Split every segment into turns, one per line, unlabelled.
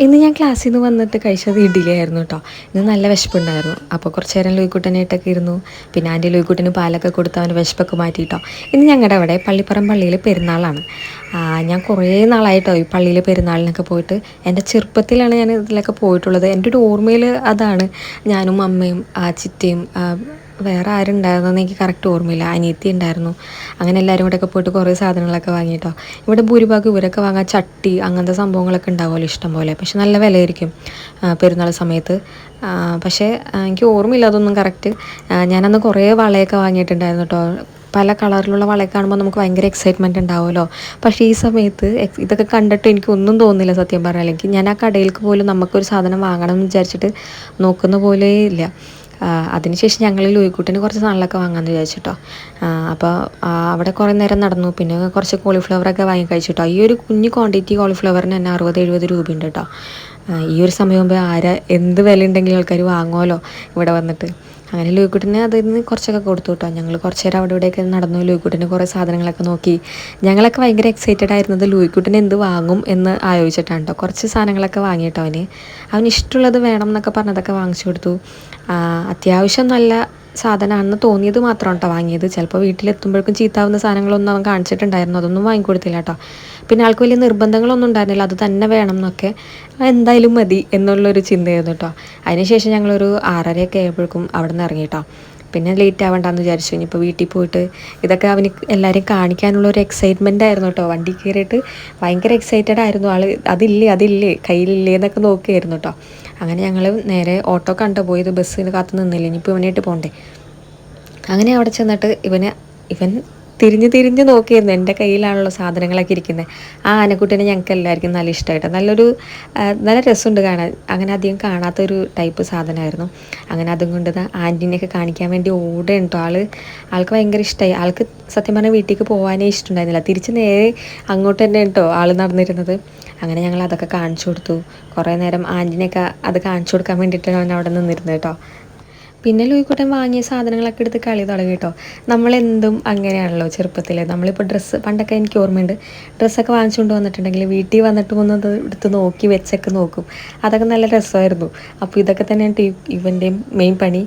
ഇന്ന് ഞാൻ ക്ലാസ്സിൽ നിന്ന് വന്നിട്ട് കഴിച്ചത് ഇഡ്ഡലിയായിരുന്നു കേട്ടോ. ഇന്ന് നല്ല വിശപ്പുണ്ടായിരുന്നു. അപ്പോൾ കുറച്ച് നേരം ലൂയിക്കുട്ടനായിട്ടൊക്കെ ഇരുന്നു. പിന്നെ ആൻറ്റി ലൂയിക്കുട്ടന് പാലൊക്കെ കൊടുത്ത് അവൻ്റെ വിശപ്പൊക്കെ മാറ്റിയിട്ടോ. ഇന്ന് ഞങ്ങളുടെ അവിടെ പള്ളിപ്പുറം പള്ളിയിൽ പെരുന്നാളാണ്. ഞാൻ കുറേ നാളായിട്ടോ ഈ പള്ളിയിൽ പെരുന്നാളിനൊക്കെ പോയിട്ട്. എൻ്റെ ചെറുപ്പത്തിലാണ് ഞാൻ ഇതിലൊക്കെ പോയിട്ടുള്ളത്. എൻ്റെ ഒരു ഓർമ്മയിൽ അതാണ്. ഞാനും അമ്മയും ചിറ്റയും വേറെ ആരുണ്ടായിരുന്നെന്ന് എനിക്ക് കറക്റ്റ് ഓർമ്മയില്ല. അനിയത്തി ഉണ്ടായിരുന്നു. അങ്ങനെ എല്ലാവരും കൂടെയൊക്കെ പോയിട്ട് കുറേ സാധനങ്ങളൊക്കെ വാങ്ങിയിട്ടോ. ഇവിടെ ഭൂരിഭാഗം ഇവരൊക്കെ വാങ്ങാൻ ചട്ടി അങ്ങനത്തെ സംഭവങ്ങളൊക്കെ ഉണ്ടാവുമല്ലോ ഇഷ്ടം പോലെ. പക്ഷെ നല്ല വിലയായിരിക്കും പെരുന്നാൾ സമയത്ത്. പക്ഷേ എനിക്ക് ഓർമ്മയില്ല അതൊന്നും കറക്റ്റ്. ഞാനന്ന് കുറേ വളയൊക്കെ വാങ്ങിയിട്ടുണ്ടായിരുന്നു കേട്ടോ. പല കളറിലുള്ള വളയൊക്കെ കാണുമ്പോൾ നമുക്ക് ഭയങ്കര എക്സൈറ്റ്മെൻറ്റ് ഉണ്ടാവുമല്ലോ. പക്ഷേ ഈ സമയത്ത് ഇതൊക്കെ കണ്ടിട്ട് എനിക്കൊന്നും തോന്നുന്നില്ല സത്യം പറഞ്ഞാൽ. എനിക്ക് ഞാൻ ആ കടയിലേക്ക് പോലും നമുക്കൊരു സാധനം വാങ്ങണം എന്ന് വിചാരിച്ചിട്ട് നോക്കുന്ന പോലേ ഇല്ല. അതിനുശേഷം ഞങ്ങൾ ലൂയിക്കുട്ടിന് കുറച്ച് സാധനങ്ങളൊക്കെ വാങ്ങാമെന്ന് വിചാരിച്ചിട്ടോ. അപ്പോൾ അവിടെ കുറേ നേരം നടന്നു. പിന്നെ കുറച്ച് കോളിഫ്ലവറൊക്കെ വാങ്ങി കഴിച്ചിട്ടോ. ഈ ഒരു കുഞ്ഞ് ക്വാണ്ടിറ്റി കോളിഫ്ലവറിന് തന്നെ 60-70 രൂപയുണ്ട് കേട്ടോ. ഈ ഒരു സമയമാകുമ്പോൾ എന്ത് വില ഉണ്ടെങ്കിലും ആൾക്കാർ വാങ്ങുമല്ലോ ഇവിടെ വന്നിട്ട്. അങ്ങനെ ലൂയിക്കുട്ടിന് അതിൽ നിന്ന് കുറച്ചൊക്കെ കൊടുത്തു കേട്ടോ. ഞങ്ങൾ കുറച്ച് നേരം അവിടെ ഇവിടെയൊക്കെ നടന്നു. ലൂയിക്കുട്ടിന് കുറേ സാധനങ്ങളൊക്കെ നോക്കി. ഞങ്ങളൊക്കെ ഭയങ്കര എക്സൈറ്റഡ് ആയിരുന്നത് ലൂയിക്കുട്ടിന് എന്ത് വാങ്ങും എന്ന് ആലോചിച്ചിട്ടാണ് കേട്ടോ. കുറച്ച് സാധനങ്ങളൊക്കെ വാങ്ങിയിട്ടോ. അവന് ഇഷ്ടമുള്ളത് വേണം എന്നൊക്കെ പറഞ്ഞതൊക്കെ വാങ്ങിച്ചു കൊടുത്തു. അത്യാവശ്യം നല്ല സാധനമാണെന്ന് തോന്നിയത് മാത്രം കേട്ടോ വാങ്ങിയത്. ചിലപ്പോൾ വീട്ടിലെത്തുമ്പോഴേക്കും ചീത്താവുന്ന സാധനങ്ങളൊന്നും അവൻ കാണിച്ചിട്ടുണ്ടായിരുന്നു. അതൊന്നും വാങ്ങിക്കൊടുത്തില്ല കേട്ടോ. പിന്നെ ആൾക്ക് വലിയ നിർബന്ധങ്ങളൊന്നും ഉണ്ടായിരുന്നില്ല. അത് തന്നെ വേണം എന്നൊക്കെ, എന്തായാലും മതി എന്നുള്ളൊരു ചിന്തയായിരുന്നു കേട്ടോ. അതിനുശേഷം ഞങ്ങളൊരു 6:30 ആയപ്പോഴേക്കും അവിടെ നിന്ന് ഇറങ്ങി കേട്ടോ. പിന്നെ ലേറ്റ് ആവണ്ടെന്ന് വിചാരിച്ചു. ഇനിയിപ്പോൾ വീട്ടിൽ പോയിട്ട് ഇതൊക്കെ അവന് എല്ലാവരെയും കാണിക്കാനുള്ള ഒരു എക്സൈറ്റ്മെൻ്റ് ആയിരുന്നു കേട്ടോ. വണ്ടി കയറിയിട്ട് ഭയങ്കര എക്സൈറ്റഡ് ആയിരുന്നു ആൾ. അതില്ലേ കയ്യിലില്ലേ എന്നൊക്കെ നോക്കിയായിരുന്നു കേട്ടോ. അങ്ങനെ ഞങ്ങൾ നേരെ ഓട്ടോ കണ്ടു പോയത്. ബസ്സിന് കാത്ത് നിന്നില്ല. ഇനിയിപ്പോൾ ഇവനായിട്ട് പോകണ്ടേ. അങ്ങനെ അവിടെ ചെന്നിട്ട് ഇവൻ തിരിഞ്ഞ് നോക്കിയിരുന്നു. എൻ്റെ കയ്യിലാണല്ലോ സാധനങ്ങളൊക്കെ ഇരിക്കുന്നത്. ആ ആനക്കുട്ടീനെ ഞങ്ങൾക്ക് എല്ലാവർക്കും നല്ല ഇഷ്ടമായിട്ട്. നല്ല രസമുണ്ട് കാണാൻ. അങ്ങനെ അധികം കാണാത്തൊരു ടൈപ്പ് സാധനമായിരുന്നു. അങ്ങനെ അതും കൊണ്ട് ആൻറ്റീനെയൊക്കെ കാണിക്കാൻ വേണ്ടി ഓടുകയുണ്ടോ. ആൾക്ക് ഭയങ്കര ഇഷ്ടമായി. ആൾക്ക് സത്യം പറഞ്ഞാൽ വീട്ടിലേക്ക് പോകാനേ ഇഷ്ടമുണ്ടായിരുന്നില്ല. തിരിച്ച് നേരെ അങ്ങോട്ട് തന്നെ കേട്ടോ നടന്നിരുന്നത്. അങ്ങനെ ഞങ്ങൾ അതൊക്കെ കാണിച്ചു കൊടുത്തു. കുറേ നേരം ആൻറ്റീനെയൊക്കെ അത് കാണിച്ചു കൊടുക്കാൻ വേണ്ടിയിട്ടാണ് അവൻ അവിടെ നിന്നിരുന്നത് കേട്ടോ. പിന്നെ ലൂയിക്കുട്ടൻ വാങ്ങിയ സാധനങ്ങളൊക്കെ എടുത്ത് കളി തുടങ്ങി കേട്ടോ. നമ്മളെന്തും അങ്ങനെയാണല്ലോ ചെറുപ്പത്തിൽ. നമ്മളിപ്പോൾ പണ്ടൊക്കെ എനിക്ക് ഓർമ്മയുണ്ട്, ഡ്രസ്സൊക്കെ വാങ്ങിച്ചുകൊണ്ട് വന്നിട്ടുണ്ടെങ്കിൽ വീട്ടിൽ വന്നിട്ട് വന്നത് എടുത്ത് നോക്കി വെച്ചൊക്കെ നോക്കും. അതൊക്കെ നല്ല രസമായിരുന്നു. അപ്പോൾ ഇതൊക്കെ തന്നെയാണ് ഇവൻ്റെയും മെയിൻ പണി.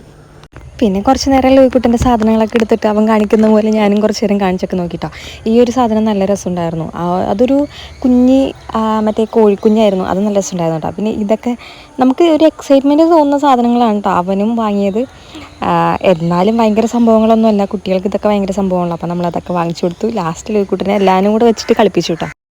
പിന്നെ കുറച്ച് നേരം ലൂയിക്കുട്ടൻ്റെ സാധനങ്ങളൊക്കെ എടുത്തിട്ട് അവൻ കാണിക്കുന്ന പോലെ ഞാനും കുറച്ച് നേരം കാണിച്ചൊക്കെ നോക്കിട്ടോ. ഈ ഒരു സാധനം നല്ല രസമുണ്ടായിരുന്നു. അതൊരു മറ്റേ കോഴിക്കുഞ്ഞായിരുന്നു. അത് നല്ല രസമുണ്ടായിരുന്നു കേട്ടോ. പിന്നെ ഇതൊക്കെ നമുക്ക് ഒരു എക്സൈറ്റ്മെൻറ്റ് തോന്നുന്ന സാധനങ്ങളാണ് കേട്ടോ അവനും വാങ്ങിയത്. എന്നാലും ഭയങ്കര സംഭവങ്ങളൊന്നുമല്ല. കുട്ടികൾക്ക് ഇതൊക്കെ ഭയങ്കര സംഭവങ്ങളാണ്. അപ്പോൾ നമ്മളതൊക്കെ വാങ്ങിച്ചു കൊടുത്തു. ലാസ്റ്റ് ലൂയിക്കുട്ടനെ എല്ലാവരും കൂടെ വെച്ചിട്ട് കളിപ്പിച്ചു കേട്ടോ.